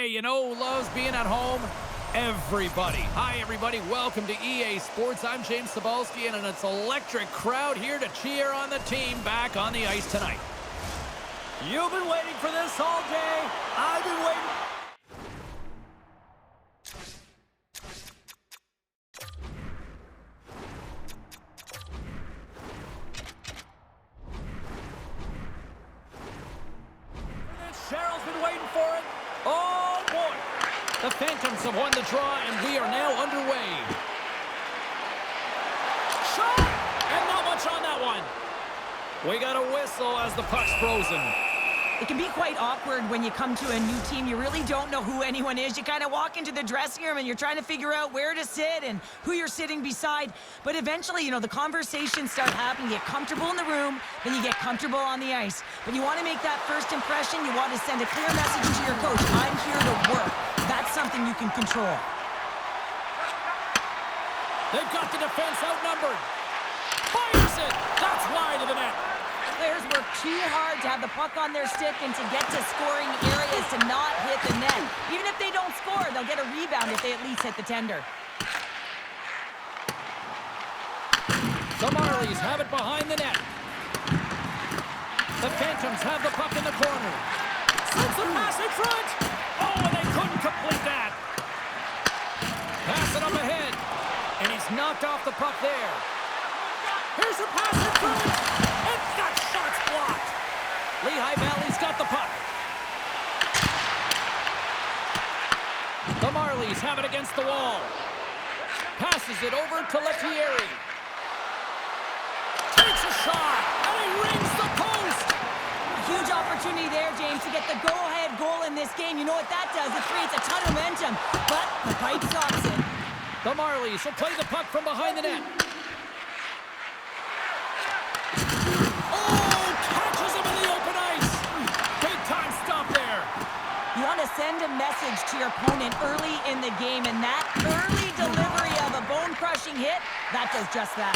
Hey, you know who loves being at home? Everybody. Hi, everybody. Welcome to EA Sports. I'm James Cebulski, and it's an electric crowd here to cheer on the team back on the ice tonight. You've been waiting for this all day. I've been waiting. Cheryl's been waiting for it. Oh, boy. The Phantoms have won the draw, and we are now underway. Shot! And not much on that one. We got a whistle as the puck's frozen. It can be quite awkward when you come to a new team. You really don't know who anyone is. You kind of walk into the dressing room and you're trying to figure out where to sit and who you're sitting beside. But eventually, the conversations start happening. You get comfortable in the room, then you get comfortable on the ice. But you want to make that first impression. You want to send a clear message to your coach. I'm here to work. That's something you can control. They've got the defense outnumbered. Fires it. That's wide of the net. Players work too hard to have the puck on their stick and to get to scoring areas to not hit the net. Even if they don't score, they'll get a rebound if they at least hit the tender. The Marlies have it behind the net. The Phantoms have the puck in the corner. Sends a pass in front. Oh, and they couldn't complete that. Pass it up ahead. And he's knocked off the puck there. Here's a pass in front. And that shot's blocked. Lehigh Valley's got the puck. The Marlies have it against the wall. Passes it over to Lettieri. Takes a shot, and he rings the post. Huge opportunity there, James, to get the go-ahead goal in this game. You know what that does? It creates a ton of momentum, but the pipe stops it. The Marlies will play the puck from behind the net. Oh, catches him in the open ice. Big time stop there. You want to send a message to your opponent early in the game, and that early delivery of a bone-crushing hit, that does just that.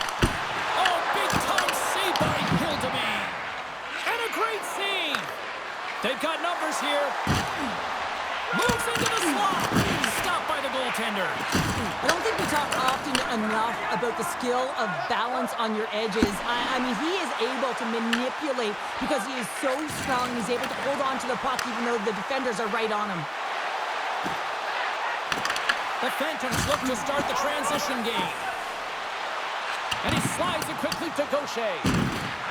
Oh, big time save by Hildemy. And a great save. They've got numbers here. Moves into the slot. Stopped by the goaltender. I don't think we talk often enough about the skill of balance on your edges. I mean, he is able to manipulate because he is so strong. He's able to hold on to the puck even though the defenders are right on him. The Phantoms look to start the transition game. And he slides it quickly to Gaucher.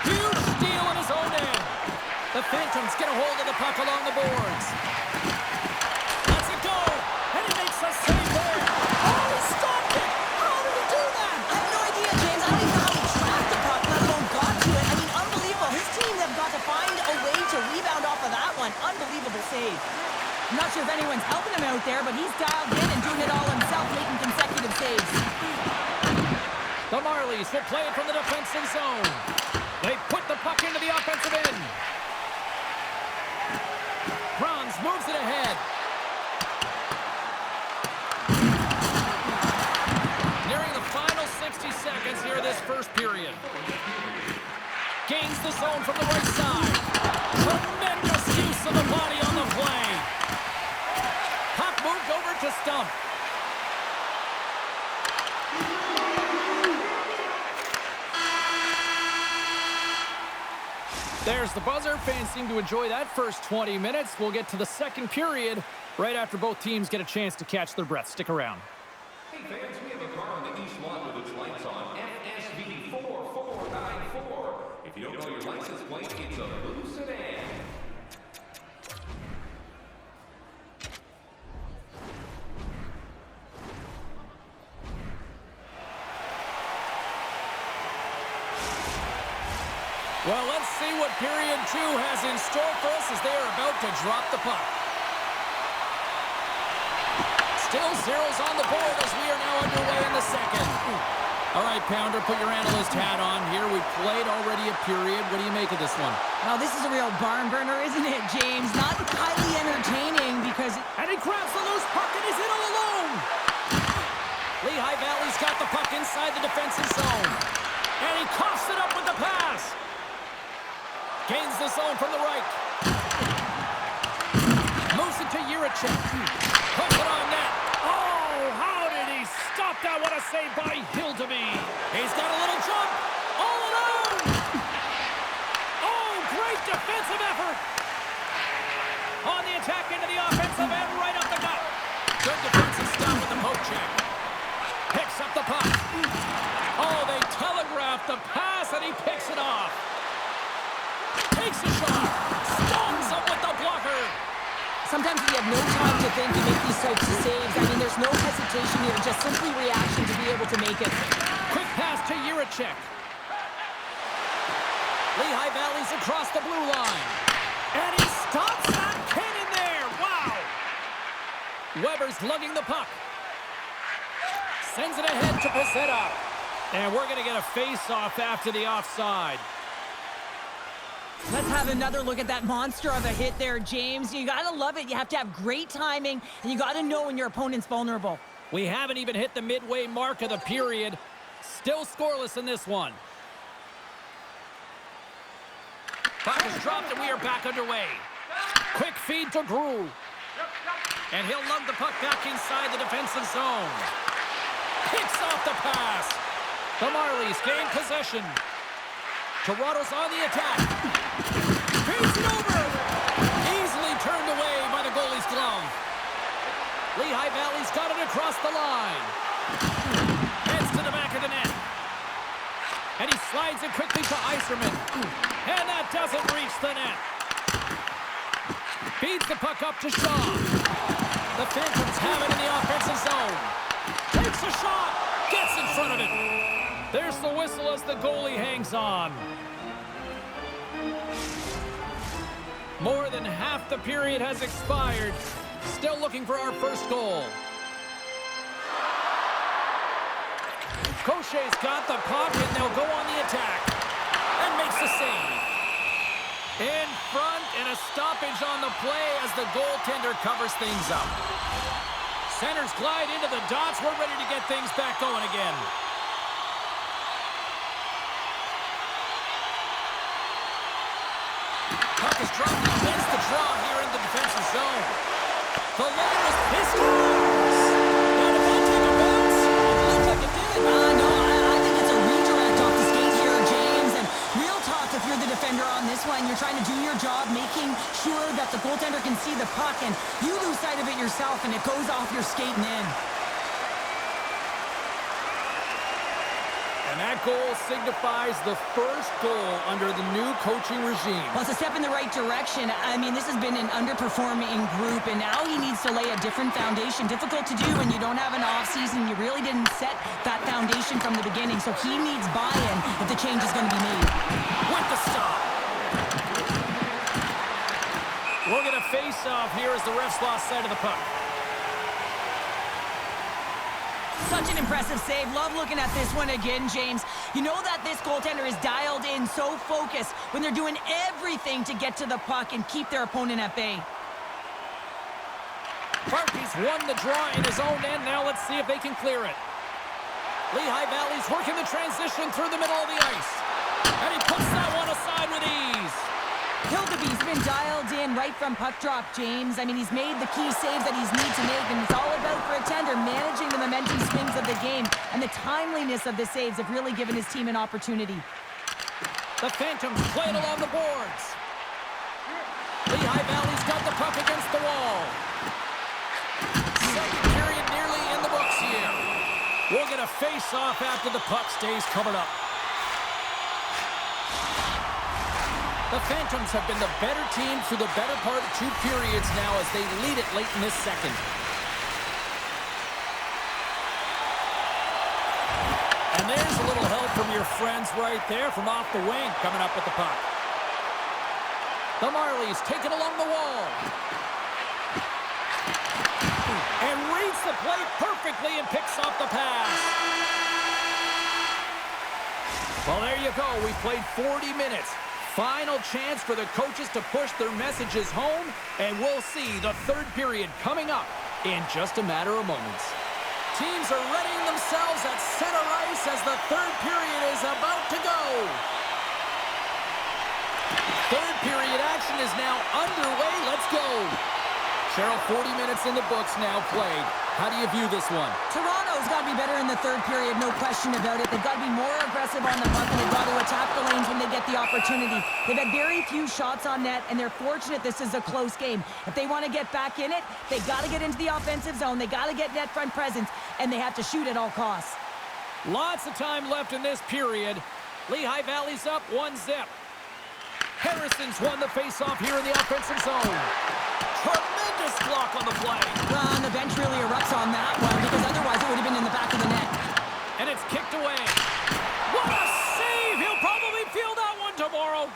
Huge steal in his own end. The Phantoms get a hold of the puck along the boards. Lets it go. And he makes a save there. Oh, he stopped it. How did he do that? I have no idea, James. I don't even know how he tracked the puck, let alone got to it. I mean, unbelievable. His team have got to find a way to rebound off of that one. Unbelievable save. I'm not sure if anyone's helping him out there, but he's dialed in and doing it all himself, making consecutive saves. The Marlies will play it from the defensive zone. They put the puck into the offensive end. Bronze moves it ahead. Nearing the final 60 seconds here this first period. Gains the zone from the right side. Tremendous use of the body on the play. Puck moved over to Stump. There's the buzzer. Fans seem to enjoy that first 20 minutes. We'll get to the second period right after both teams get a chance to catch their breath. Stick around. Hey fans, we have a car on the east lot with its lights on. FSV 4494. If you don't know your license plate, it's a blue sedan. Well, let's see what period 2 has in store for us as they are about to drop the puck. Still zeros on the board as we are now underway in the second. All right, Pounder, put your analyst hat on here. We've played already a period. What do you make of this one? Well, this is a real barn burner, isn't it, James? Not highly entertaining because... And he grabs the loose puck and he's in all alone. Lehigh Valley's got the puck inside the defensive zone. And he coughs it up with the pass. Gains the zone from the right. Moves it to Urich. check. Puts it on net. Oh, how did he stop that? What a save by Hildeby. He's got a little jump. All alone. Oh, great defensive effort. On the attack into the offensive end, right up the gut. Good defensive stop with the poke check. Picks up the puck. Oh, they telegraphed the pass, and he picks it off. Takes a shot. Stones up with the blocker. Sometimes when you have no time to think, you make these types of saves. I mean, there's no hesitation here, just simply reaction to be able to make it. Quick pass to Jiricek. Lehigh Valley's across the blue line. And he stops that cannon there. Wow. Weber's lugging the puck. Sends it ahead to Pacetta. And we're going to get a face-off after the offside. Let's have another look at that monster of a hit there, James. You got to love it. You have to have great timing, and you got to know when your opponent's vulnerable. We haven't even hit the midway mark of the period. Still scoreless in this one. Puck is dropped, and we are back underway. Quick feed to Grew. And he'll lug the puck back inside the defensive zone. Picks off the pass. The Marlies gain possession. Toronto's on the attack. Feeds it over. Easily turned away by the goalie's glove. Lehigh Valley's got it across the line. Heads to the back of the net. And he slides it quickly to Yzerman. And that doesn't reach the net. Feeds the puck up to Shaw. The Phantoms have it in the offensive zone. Takes a shot. Gets in front of it. There's the whistle as the goalie hangs on. More than half the period has expired. Still looking for our first goal. Gaucher's got the puck, and they'll go on the attack. And makes the save. In front, and a stoppage on the play as the goaltender covers things up. Centers glide into the dots. We're ready to get things back going again. Puck is dropped against the draw here in the defensive zone. The line was pissed off. Now, did that take a bounce? It looked like it did. No, I think it's a redirect off the skate here, James. And real talk, if you're the defender on this one, you're trying to do your job, making sure that the goaltender can see the puck, and you lose sight of it yourself, and it goes off your skating in. And that goal signifies the first goal under the new coaching regime. Well, it's a step in the right direction. I mean, this has been an underperforming group, and now he needs to lay a different foundation. Difficult to do when you don't have an offseason. You really didn't set that foundation from the beginning, so he needs buy-in if the change is going to be made. With the stop. We'll get a face-off here as the refs lost sight of the puck. Such an impressive save. Love looking at this one again, James. You know that this goaltender is dialed in, so focused when they're doing everything to get to the puck and keep their opponent at bay. Parkey's won the draw in his own end. Now let's see if they can clear it. Lehigh Valley's working the transition through the middle of the ice. And he puts that one aside with ease. Hildeby's been dialed in right from puck drop, James. I mean, he's made the key saves that he's need to make, and it's all about, for a tender, managing the momentum swings of the game, and the timeliness of the saves have really given his team an opportunity. The Phantoms play it along the boards. Lehigh Valley's got the puck against the wall. Second period nearly in the books here. We'll get a face-off after the puck stays covered up. The Phantoms have been the better team through the better part of 2 periods now as they lead it late in this second. And there's a little help from your friends right there from off the wing coming up with the puck. The Marlies take it along the wall. And reads the play perfectly and picks off the pass. Well, there you go. We played 40 minutes. Final chance for the coaches to push their messages home, and we'll see the third period coming up in just a matter of moments. Teams are readying themselves at center ice as the third period is about to go. Third period action is now underway. Let's go. Cheryl, 40 minutes in the books now played. How do you view this one? Toronto's got to be better in the third period, no question about it. They've got to be more aggressive on the puck, and they've got to attack the lanes when they get the opportunity. They've had very few shots on net, and they're fortunate this is a close game. If they want to get back in it, they got to get into the offensive zone. They got to get net front presence, and they have to shoot at all costs. Lots of time left in this period. Lehigh Valley's up 1-0. Harrison's won the faceoff here in the offensive zone. Tremendous block on the play. And the bench really erupts on that one because otherwise it would have been in the back of the net. And it's kicked away. What a save! He'll probably feel that one tomorrow.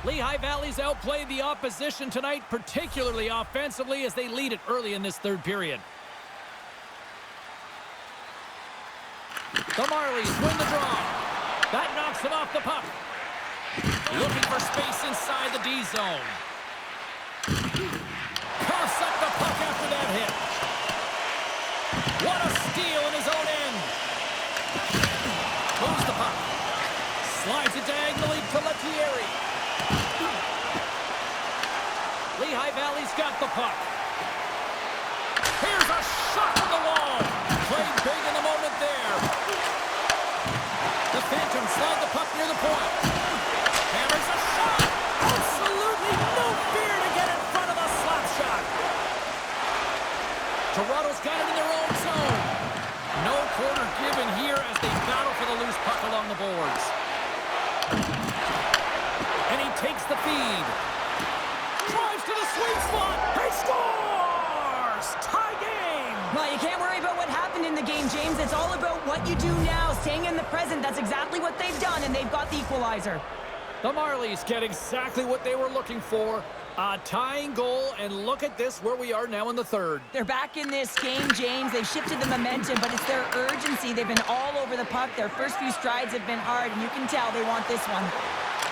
Lehigh Valley's outplayed the opposition tonight, particularly offensively, as they lead it early in this third period. The Marlies win the draw. That knocks it off the puck. Looking for space inside the D zone. Coughs up the puck after that hit. What a steal in his own end. Moves the puck. Slides it diagonally to Lettieri. Lehigh Valley's got the puck. Here's a shot from the wall. Played big in the moment there. The Phantoms slide the puck near the point. Hammers a shot. Absolutely no fear to get in front of a slap shot. Toronto's got it in their own zone. No quarter given here as they battle for the loose puck along the boards. And he takes the feed. Drives to the sweet spot. He scores! Tie game! Well, you can't worry about what happened in the game, James. It's all about what you do now, staying in the present. That's exactly what they've done, and they've got the equalizer. The Marlies get exactly what they were looking for. A tying goal, and look at this, where we are now in the third. They're back in this game, James. They've shifted the momentum, but it's their urgency. They've been all over the puck. Their first few strides have been hard, and you can tell they want this one.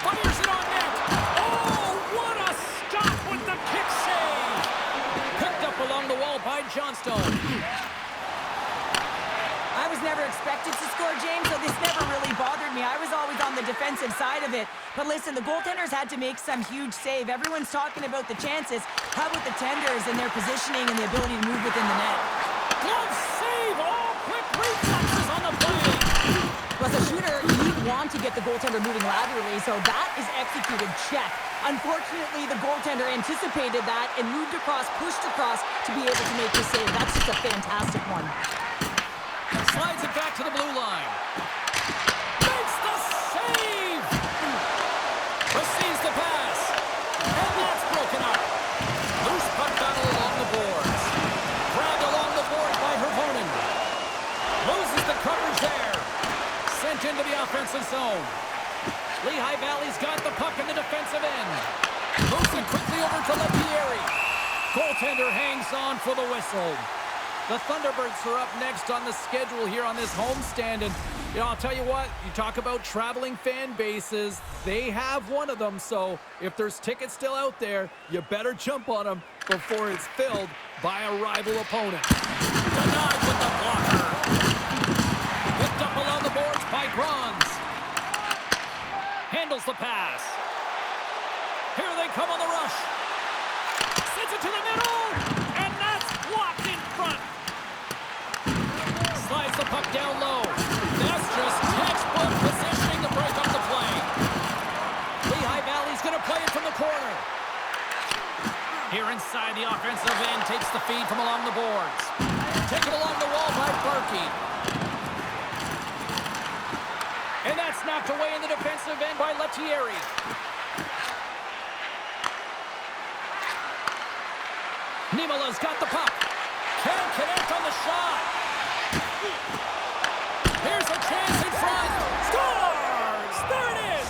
Fires it on net. Oh, what a stop with the kick save. Picked up along the wall by Johnstone. I was never expected to score, James, so this never really bothered me. I was always on the defensive side of it. But listen, the goaltenders had to make some huge save. Everyone's talking about the chances. How about the tenders and their positioning and the ability to move within the net? Glove save. All quick reflexes on the play. As a shooter, you want to get the goaltender moving laterally, so that is executed. Check. Unfortunately, the goaltender anticipated that and moved across, pushed across to be able to make the save. That's just a fantastic one. Slides it back to the blue line. Makes the save! Receives the pass. And that's broken up. Loose puck battle along the boards. Grabbed along the board by Hervonen. Loses the coverage there. Sent into the offensive zone. Lehigh Valley's got the puck in the defensive end. Moves it quickly over to Lettieri. Goaltender hangs on for the whistle. The Thunderbirds are up next on the schedule here on this homestand. And, you know, I'll tell you what, you talk about traveling fan bases. They have one of them, so if there's tickets still out there, you better jump on them before it's filled by a rival opponent. Denied with the blocker. Picked up along the boards by Bronze. Handles the pass. Here they come on the rush. Sends it to the middle, and that's blocked in front. Slides the puck down low. That's just textbook positioning to break up the play. Lehigh Valley's going to play it from the corner. Here inside the offensive end, takes the feed from along the boards. Taken along the wall by Berkey. And that's knocked away in the defensive end by Lettieri. Nimala's got the puck. Can't connect on the shot. Here's a chance in front. Scores! There it is!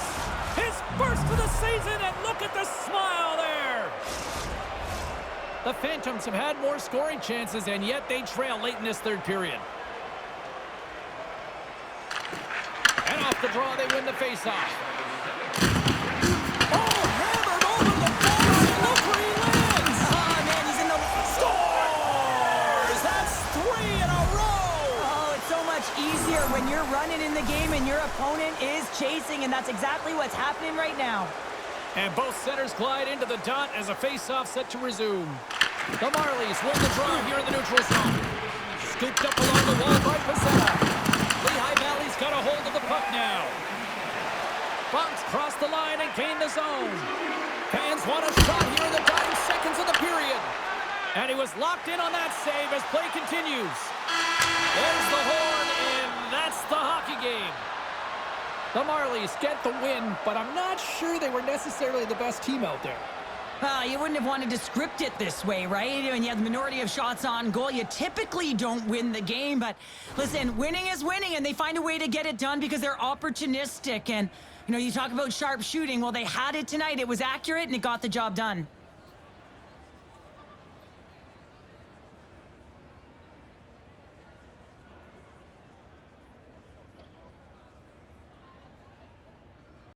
His first of the season, and look at the smile there! The Phantoms have had more scoring chances, and yet they trail late in this third period. And off the draw, they win the faceoff. Oh, hammered over the boards, and look where he lands! Oh, man, he's in the... Scores! That's 3 in a row! Oh, it's so much easier when you're running in the game and your opponent is chasing, and that's exactly what's happening right now. And both centers glide into the dot as a face-off set to resume. The Marlies win the draw here in the neutral zone. Scooped up along the wall by Pizzetta. Lehigh Valley's got a hold of the puck now. Bucks cross the line and gain the zone. Fans want a shot here in the dying seconds of the period. And he was locked in on that save as play continues. There's the horn, and that's the hockey game. The Marlies get the win, but I'm not sure they were necessarily the best team out there. You wouldn't have wanted to script it this way, right? When you have the minority of shots on goal, you typically don't win the game. But listen, winning is winning, and they find a way to get it done because they're opportunistic. And, you know, you talk about sharp shooting. Well, they had it tonight. It was accurate, and it got the job done.